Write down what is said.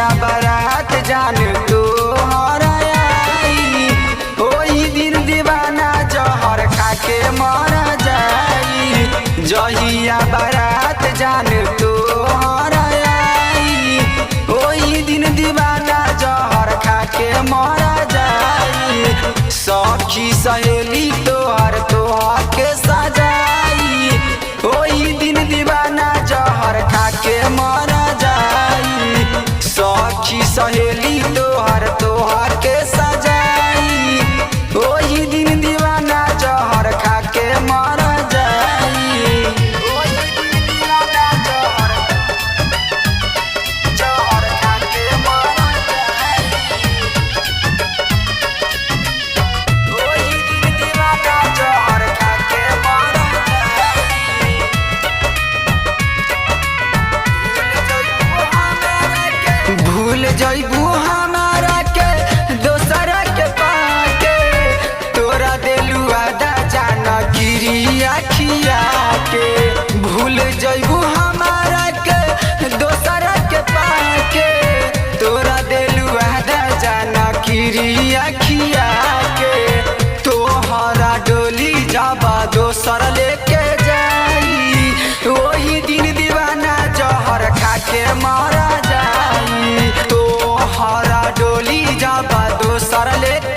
जहिया बारात जान तो आई, ओही दिन दीवाना जहर खाके मर जाई। जहिया बारात जान तो आई, ओही दिन दीवाना जहर खाके मर जाई। सखी सहेली तोहर के सजाई, ओही दिन दीवाना जहर खाके मर जाई। सखी सहेली तोहर के सजाई, ओही दिन दीवाना जहर खाके मर जाई। ओही दिन दीवाना जहर खाके मर जाई। ओही दिन दीवाना जहर खाके मर जाई। भूल जइबू हमारा के दोसरा के पाके, तोरा देलू आदा जान गिरिया खिया के। भूल जइबू हमारा के दोसरा के पाके, तोरा देलू आदा जान गिरिया खिया के। तोहरा डोली जाबा दोसर लेके जाई, ओही दिन दीवाना जहर खाके मारा जाई। तोहरा डोली जाबा दोसर लेके